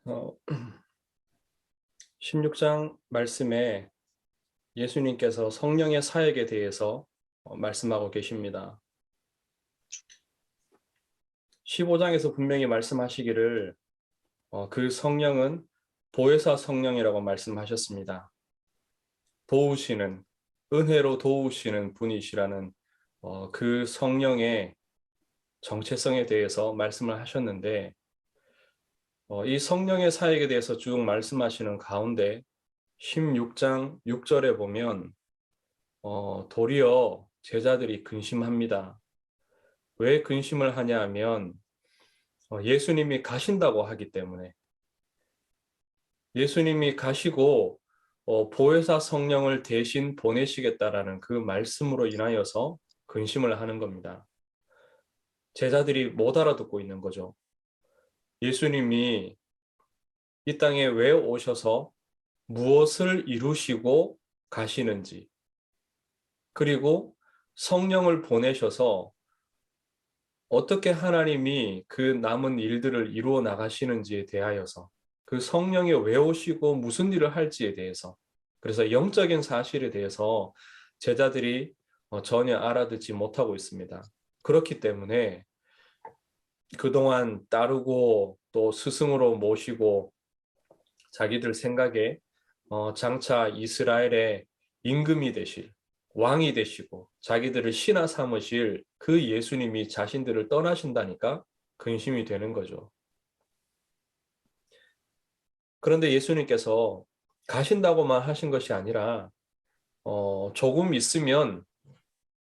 어, 16장 말씀에 예수님께서 성령의 사역에 대해서 말씀하고 계십니다. 15장에서 분명히 말씀하시기를 그 성령은 보혜사 성령이라고 말씀하셨습니다. 도우시는, 은혜로 도우시는 분이시라는 그 성령의 정체성에 대해서 말씀을 하셨는데, 이 성령의 사역에 대해서 쭉 말씀하시는 가운데 16장 6절에 보면 도리어 제자들이 근심합니다. 왜 근심을 하냐 하면 예수님이 가신다고 하기 때문에, 예수님이 가시고 보혜사 성령을 대신 보내시겠다라는 그 말씀으로 인하여서 근심을 하는 겁니다. 제자들이 못 알아듣고 있는 거죠. 예수님이 이 땅에 왜 오셔서 무엇을 이루시고 가시는지, 그리고 성령을 보내셔서 어떻게 하나님이 그 남은 일들을 이루어 나가시는지에 대하여서, 그 성령이 왜 오시고 무슨 일을 할지에 대해서, 그래서 영적인 사실에 대해서 제자들이 전혀 알아듣지 못하고 있습니다. 그렇기 때문에 그동안 따르고 또 스승으로 모시고 자기들 생각에 장차 이스라엘의 임금이 되실, 왕이 되시고 자기들을 신하 삼으실 그 예수님이 자신들을 떠나신다니까 근심이 되는 거죠. 그런데 예수님께서 가신다고만 하신 것이 아니라 조금 있으면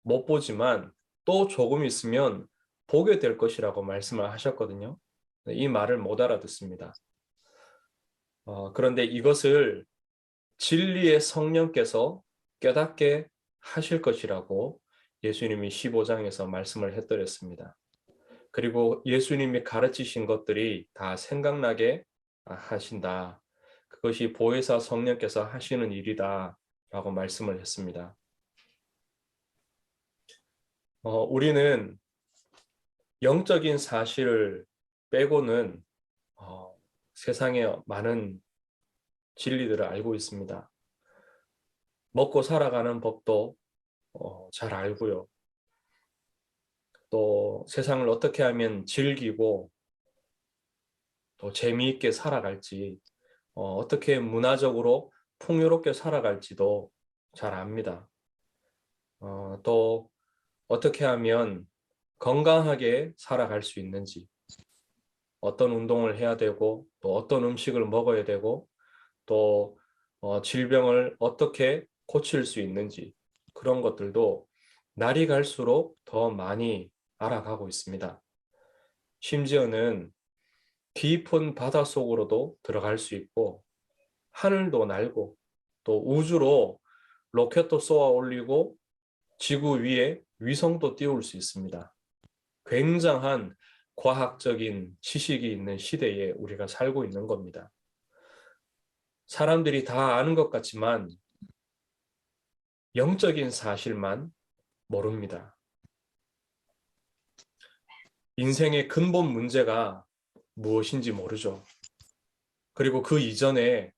못 보지만 또 조금 있으면 보게 될 것이라고 말씀을 하셨거든요. 이 말을 못 알아듣습니다. 그런데 이것을 진리의 성령께서 깨닫게 하실 것이라고 예수님이 15장에서 말씀을 해드렸습니다. 그리고 예수님이 가르치신 것들이 다 생각나게 하신다. 그것이 보혜사 성령께서 하시는 일이다 라고 말씀을 했습니다. 우리는 영적인 사실을 빼고는 세상에 많은 진리들을 알고 있습니다. 먹고 살아가는 법도 잘 알고요. 또 세상을 어떻게 하면 즐기고 또 재미있게 살아갈지, 어떻게 문화적으로 풍요롭게 살아갈지도 잘 압니다. 또 어떻게 하면 건강하게 살아갈 수 있는지, 어떤 운동을 해야 되고 또 어떤 음식을 먹어야 되고 또 질병을 어떻게 고칠 수 있는지, 그런 것들도 날이 갈수록 더 많이 알아가고 있습니다. 심지어는 깊은 바닷속으로도 들어갈 수 있고 하늘도 날고 또 우주로 로켓도 쏘아 올리고 지구 위에 위성도 띄울 수 있습니다. 굉장한 과학적인 지식이 있는 시대에 우리가 살고 있는 겁니다. 사람들이 다 아는 것 같지만 영적인 사실만 모릅니다. 인생의 근본 문제가 무엇인지 모르죠. 그리고 그 이전에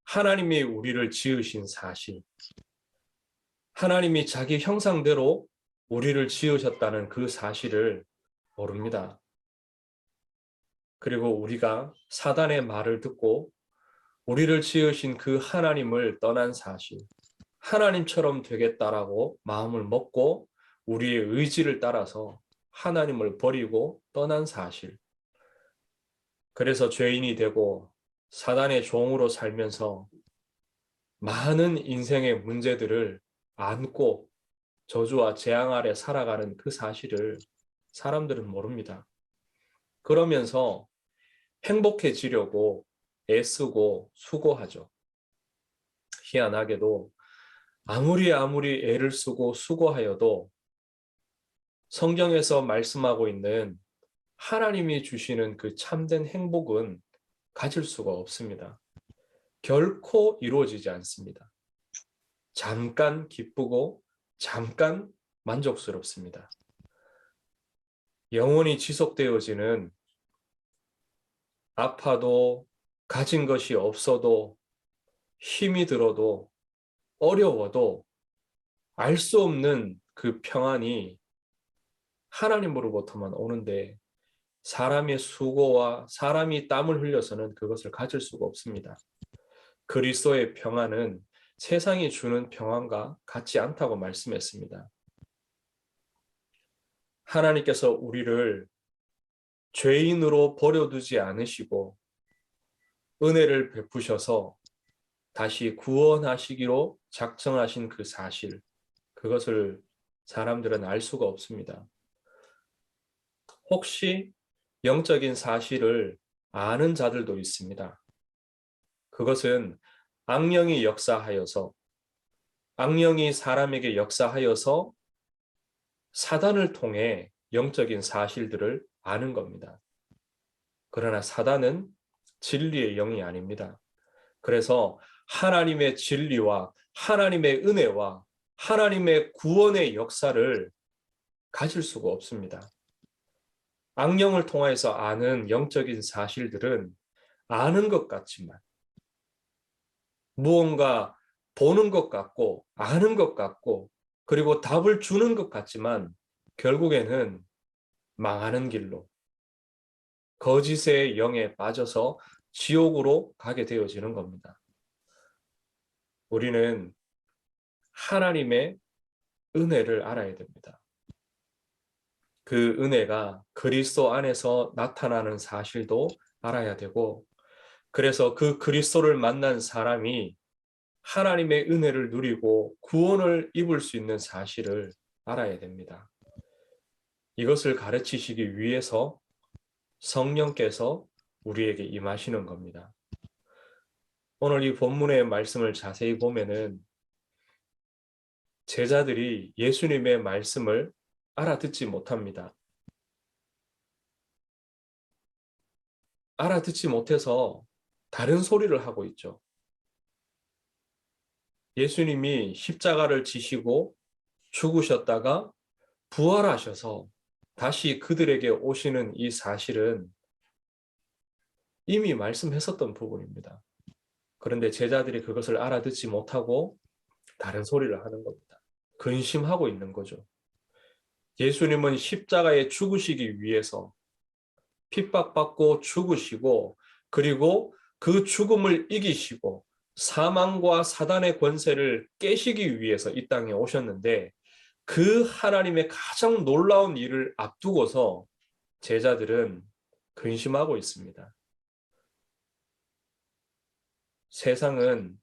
하나님이 우리를 지으신 사실, 하나님이 자기 형상대로 우리를 지으셨다는 그 사실을 모릅니다. 그리고 우리가 사단의 말을 듣고 우리를 지으신 그 하나님을 떠난 사실, 하나님처럼 되겠다라고 마음을 먹고 우리의 의지를 따라서 하나님을 버리고 떠난 사실, 그래서 죄인이 되고 사단의 종으로 살면서 많은 인생의 문제들을 안고 저주와 재앙 아래 살아가는 그 사실을 사람들은 모릅니다. 그러면서 행복해지려고 애쓰고 수고하죠. 희한하게도 아무리 애를 쓰고 수고하여도 성경에서 말씀하고 있는 하나님이 주시는 그 참된 행복은 가질 수가 없습니다. 결코 이루어지지 않습니다. 잠깐 기쁘고 잠깐 만족스럽습니다. 영원히 지속되어지는 아파도 가진 것이 없어도 힘이 들어도 어려워도 알 수 없는 그 평안이 하나님으로부터만 오는데 사람의 수고와 사람이 땀을 흘려서는 그것을 가질 수가 없습니다. 그리스도의 평안은 세상이 주는 평안과 같지 않다고 말씀했습니다. 하나님께서 우리를 죄인으로 버려두지 않으시고 은혜를 베푸셔서 다시 구원하시기로 작정하신 그 사실, 그것을 사람들은 알 수가 없습니다. 혹시 영적인 사실을 아는 자들도 있습니다. 그것은 악령이 역사하여서, 악령이 사람에게 역사하여서 사단을 통해 영적인 사실들을 아는 겁니다. 그러나 사단은 진리의 영이 아닙니다. 그래서 하나님의 진리와 하나님의 은혜와 하나님의 구원의 역사를 가질 수가 없습니다. 악령을 통해서 아는 영적인 사실들은 아는 것 같지만 무언가 보는 것 같고 아는 것 같고 그리고 답을 주는 것 같지만 결국에는 망하는 길로 거짓의 영에 빠져서 지옥으로 가게 되어지는 겁니다. 우리는 하나님의 은혜를 알아야 됩니다. 그 은혜가 그리스도 안에서 나타나는 사실도 알아야 되고, 그래서 그 그리스도를 만난 사람이 하나님의 은혜를 누리고 구원을 입을 수 있는 사실을 알아야 됩니다. 이것을 가르치시기 위해서 성령께서 우리에게 임하시는 겁니다. 오늘 이 본문의 말씀을 자세히 보면은 제자들이 예수님의 말씀을 알아듣지 못합니다. 알아듣지 못해서 다른 소리를 하고 있죠. 예수님이 십자가를 지시고 죽으셨다가 부활하셔서 다시 그들에게 오시는 이 사실은 이미 말씀했었던 부분입니다. 그런데 제자들이 그것을 알아듣지 못하고 다른 소리를 하는 겁니다. 근심하고 있는 거죠. 예수님은 십자가에 죽으시기 위해서 핍박받고 죽으시고 그리고 그 죽음을 이기시고 사망과 사단의 권세를 깨시기 위해서 이 땅에 오셨는데 그 하나님의 가장 놀라운 일을 앞두고서 제자들은 근심하고 있습니다. 세상은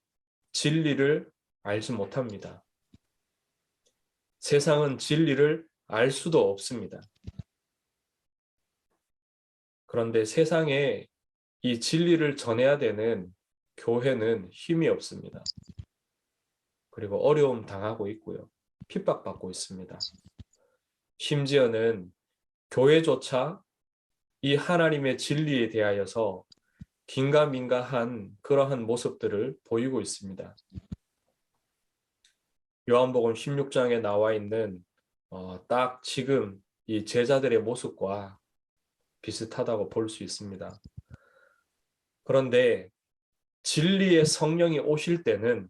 진리를 알지 못합니다. 세상은 진리를 알 수도 없습니다. 그런데 세상에 이 진리를 전해야 되는 교회는 힘이 없습니다. 그리고 어려움 당하고 있고요. 핍박받고 있습니다. 심지어는 교회조차 이 하나님의 진리에 대하여서 긴가민가한 그러한 모습들을 보이고 있습니다. 요한복음 16장에 나와 있는 딱 지금 이 제자들의 모습과 비슷하다고 볼 수 있습니다. 그런데 진리의 성령이 오실 때는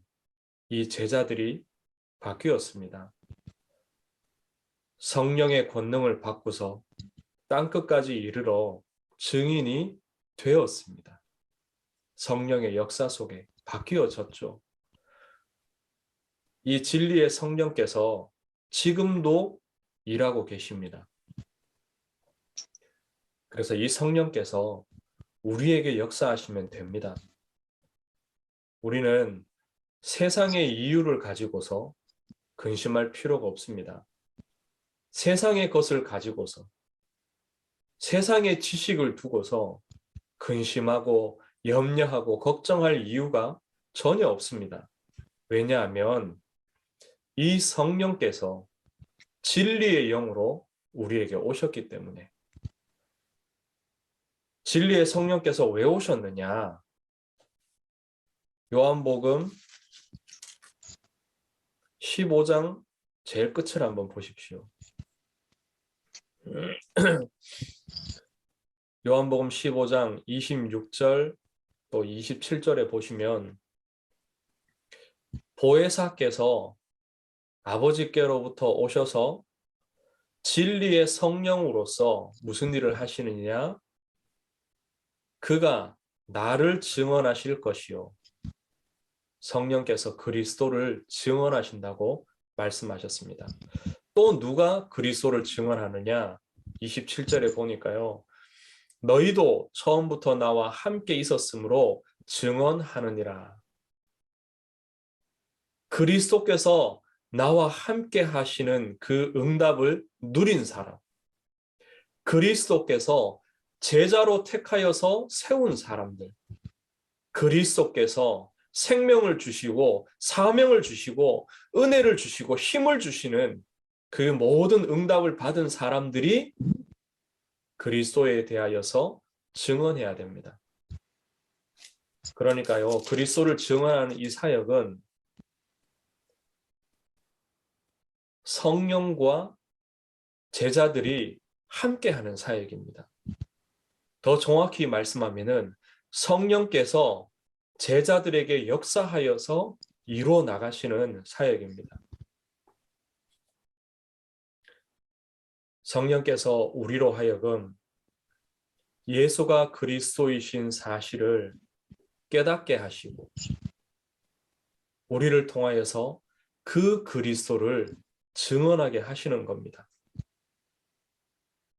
이 제자들이 바뀌었습니다. 성령의 권능을 받고서 땅끝까지 이르러 증인이 되었습니다. 성령의 역사 속에 바뀌어졌죠. 이 진리의 성령께서 지금도 일하고 계십니다. 그래서 이 성령께서 우리에게 역사하시면 됩니다. 우리는 세상의 이유를 가지고서 근심할 필요가 없습니다. 세상의 것을 가지고서 세상의 지식을 두고서 근심하고 염려하고 걱정할 이유가 전혀 없습니다. 왜냐하면 이 성령께서 진리의 영으로 우리에게 오셨기 때문에. 진리의 성령께서 왜 오셨느냐? 요한복음 15장 제일 끝을 한번 보십시오. 요한복음 15장 26절부터 또 27절에 보시면 보혜사께서 아버지께로부터 오셔서 진리의 성령으로서 무슨 일을 하시느냐? 그가 나를 증언하실 것이요. 성령께서 그리스도를 증언하신다고 말씀하셨습니다. 또 누가 그리스도를 증언하느냐? 27절에 보니까요. 너희도 처음부터 나와 함께 있었으므로 증언하느니라. 그리스도께서 나와 함께 하시는 그 응답을 누린 사람. 그리스도께서 제자로 택하여서 세운 사람들. 그리스도께서 생명을 주시고 사명을 주시고 은혜를 주시고 힘을 주시는 그 모든 응답을 받은 사람들이 그리스도에 대하여서 증언해야 됩니다. 그러니까요, 그리스도를 증언하는 이 사역은 성령과 제자들이 함께하는 사역입니다. 더 정확히 말씀하면은 성령께서 제자들에게 역사하여서 이루어 나가시는 사역입니다. 성령께서 우리로 하여금 예수가 그리스도이신 사실을 깨닫게 하시고 우리를 통하여서 그 그리스도를 증언하게 하시는 겁니다.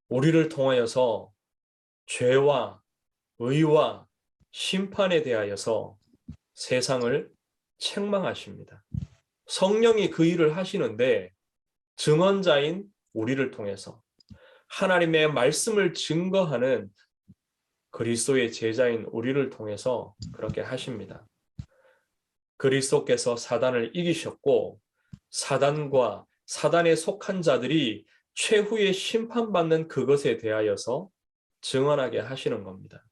우리를 통하여서 죄와 의와 심판에 대하여서 세상을 책망하십니다. 성령이 그 일을 하시는데 증언자인 우리를 통해서 하나님의 말씀을 증거하는 그리스도의 제자인 우리를 통해서 그렇게 하십니다. 그리스도께서 사단을 이기셨고 사단과 사단에 속한 자들이 최후의 심판받는 그것에 대하여서 증언하게 하시는 겁니다.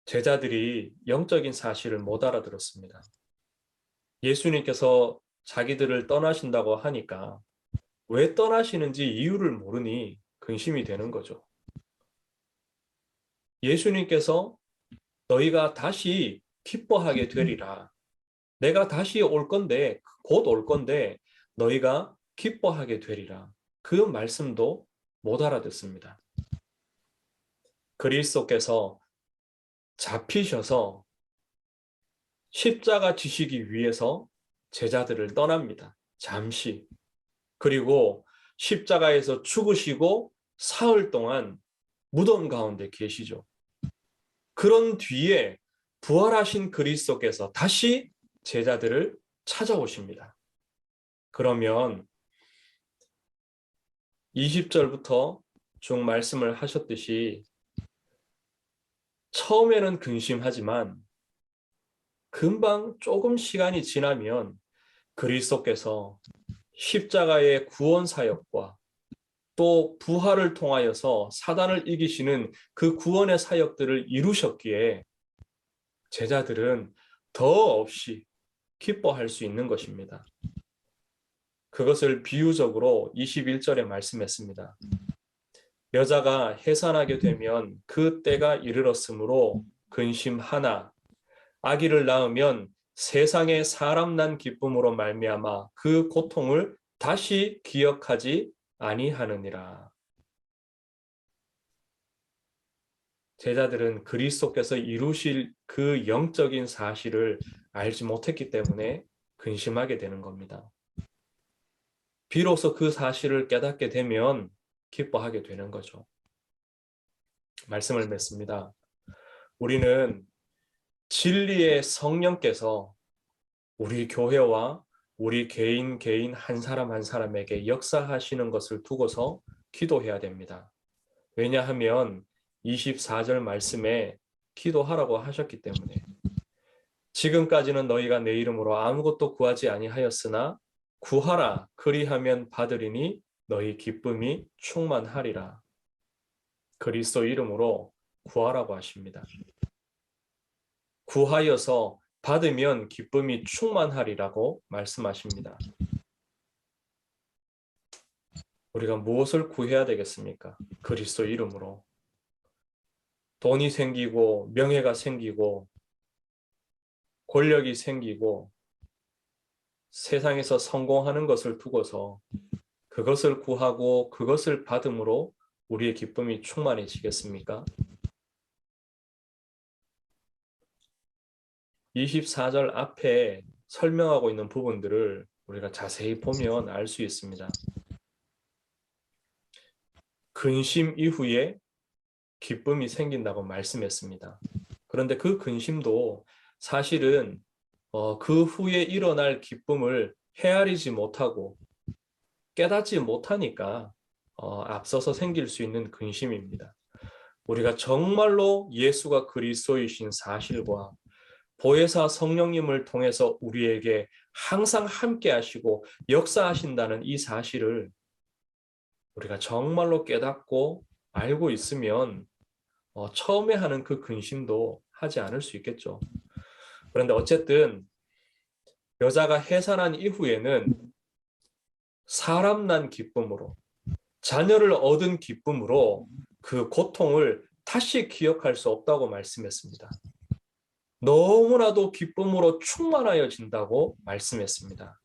제자들이 영적인 사실을 못 알아들었습니다. 예수님께서 자기들을 떠나신다고 하니까 왜 떠나시는지 이유를 모르니 근심이 되는 거죠. 예수님께서 너희가 다시 기뻐하게 되리라. 내가 다시 올 건데, 곧 올 건데 너희가 기뻐하게 되리라. 그 말씀도 못 알아듣습니다. 그리스도께서 잡히셔서 십자가 지시기 위해서 제자들을 떠납니다. 잠시. 그리고 십자가에서 죽으시고 사흘 동안 무덤 가운데 계시죠. 그런 뒤에 부활하신 그리스도께서 다시 제자들을 찾아오십니다. 그러면 20절부터 쭉 말씀을 하셨듯이 처음에는 근심하지만 금방 조금 시간이 지나면 그리스도께서 십자가의 구원 사역과 또 부활을 통하여서 사단을 이기시는 그 구원의 사역들을 이루셨기에 제자들은 더없이 기뻐할 수 있는 것입니다. 그것을 비유적으로 21절에 말씀했습니다. 여자가 해산하게 되면 그 때가 이르렀으므로 근심하나 아기를 낳으면 세상에 사람 난 기쁨으로 말미암아 그 고통을 다시 기억하지 아니하느니라. 제자들은 그리스도께서 이루실 그 영적인 사실을 알지 못했기 때문에 근심하게 되는 겁니다. 비로소 그 사실을 깨닫게 되면 기뻐하게 되는 거죠. 말씀을 맺습니다. 우리는 진리의 성령께서 우리 교회와 우리 개인 한 사람 한 사람에게 역사하시는 것을 두고서 기도해야 됩니다. 왜냐하면 24절 말씀에 기도하라고 하셨기 때문에 지금까지는 너희가 내 이름으로 아무것도 구하지 아니하였으나 구하라 그리하면 받으리니 너희 기쁨이 충만하리라. 그리스도 이름으로 구하라고 하십니다. 구하여서 받으면 기쁨이 충만하리라고 말씀하십니다. 우리가 무엇을 구해야 되겠습니까? 그리스도 이름으로 돈이 생기고 명예가 생기고 권력이 생기고 세상에서 성공하는 것을 두고서 그것을 구하고 그것을 받음으로 우리의 기쁨이 충만해지겠습니까? 24절 앞에 설명하고 있는 부분들을 우리가 자세히 보면 알 수 있습니다. 근심 이후에 기쁨이 생긴다고 말씀했습니다. 그런데 그 근심도 사실은 그 후에 일어날 기쁨을 헤아리지 못하고 깨닫지 못하니까 앞서서 생길 수 있는 근심입니다. 우리가 정말로 예수가 그리스도이신 사실과 보혜사 성령님을 통해서 우리에게 항상 함께 하시고 역사하신다는 이 사실을 우리가 정말로 깨닫고 알고 있으면 처음에 하는 그 근심도 하지 않을 수 있겠죠. 그런데 어쨌든 여자가 해산한 이후에는 사람 난 기쁨으로, 자녀를 얻은 기쁨으로 그 고통을 다시 기억할 수 없다고 말씀했습니다. 너무나도 기쁨으로 충만하여진다고 말씀했습니다.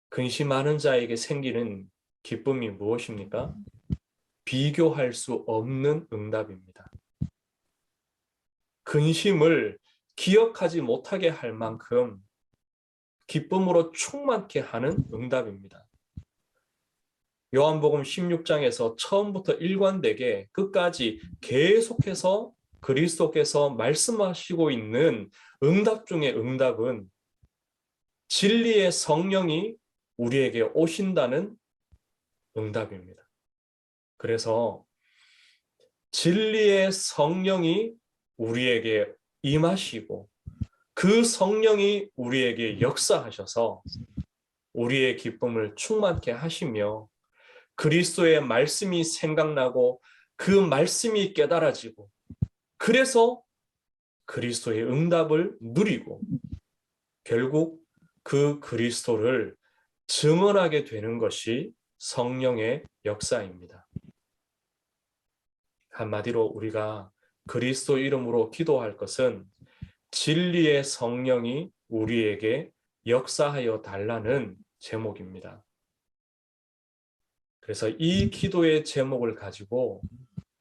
근심하는 자에게 생기는 기쁨이 무엇입니까? 비교할 수 없는 응답입니다. 근심을 기억하지 못하게 할 만큼 기쁨으로 충만케 하는 응답입니다. 요한복음 16장에서 처음부터 일관되게 끝까지 계속해서 그리스도께서 말씀하시고 있는 응답 중의 응답은 진리의 성령이 우리에게 오신다는 응답입니다. 그래서 진리의 성령이 우리에게 임하시고 그 성령이 우리에게 역사하셔서 우리의 기쁨을 충만케 하시며 그리스도의 말씀이 생각나고 그 말씀이 깨달아지고 그래서 그리스도의 응답을 누리고 결국 그 그리스도를 증언하게 되는 것이 성령의 역사입니다. 한마디로 우리가 그리스도 이름으로 기도할 것은 진리의 성령이 우리에게 역사하여 달라는 제목입니다. 그래서 이 기도의 제목을 가지고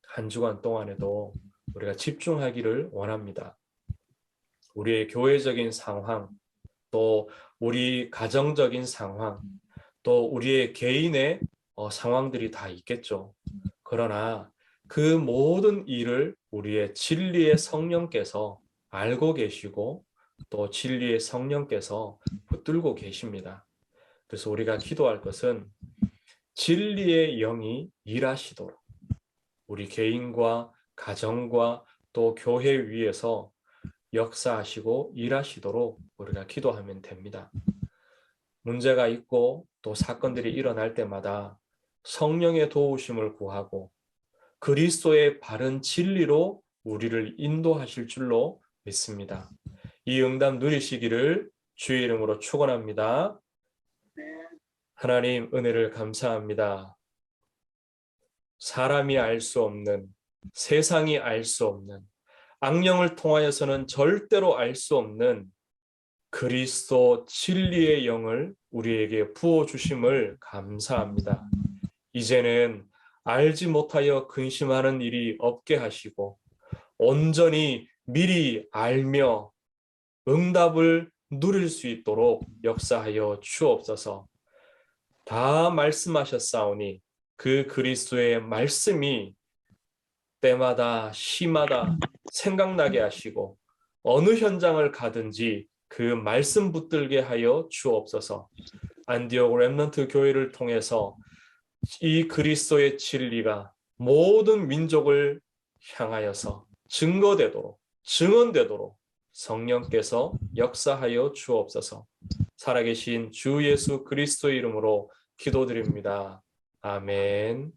한 주간 동안에도 우리가 집중하기를 원합니다. 우리의 교회적인 상황, 또 우리 가정적인 상황, 또 우리의 개인의 상황들이 다 있겠죠. 그러나 그 모든 일을 우리의 진리의 성령께서 알고 계시고 또 진리의 성령께서 붙들고 계십니다. 그래서 우리가 기도할 것은 진리의 영이 일하시도록 우리 개인과 가정과 또 교회 위에서 역사하시고 일하시도록 우리가 기도하면 됩니다. 문제가 있고 또 사건들이 일어날 때마다 성령의 도우심을 구하고 그리스도의 바른 진리로 우리를 인도하실 줄로 믿습니다. 이 응답 누리시기를 주의 이름으로 축원합니다. 하나님 은혜를 감사합니다. 사람이 알 수 없는, 세상이 알 수 없는, 악령을 통하여서는 절대로 알 수 없는 그리스도 진리의 영을 우리에게 부어주심을 감사합니다. 이제는 알지 못하여 근심하는 일이 없게 하시고 온전히 미리 알며 응답을 누릴 수 있도록 역사하여 주옵소서. 다 말씀하셨사오니 그 그리스도의 말씀이 때마다 시마다 생각나게 하시고 어느 현장을 가든지 그 말씀 붙들게 하여 주옵소서. 안디옥 렘넌트 교회를 통해서 이 그리스도의 진리가 모든 민족을 향하여서 증거되도록 증언되도록 성령께서 역사하여 주옵소서. 살아계신 주 예수 그리스도 이름으로 기도드립니다. 아멘.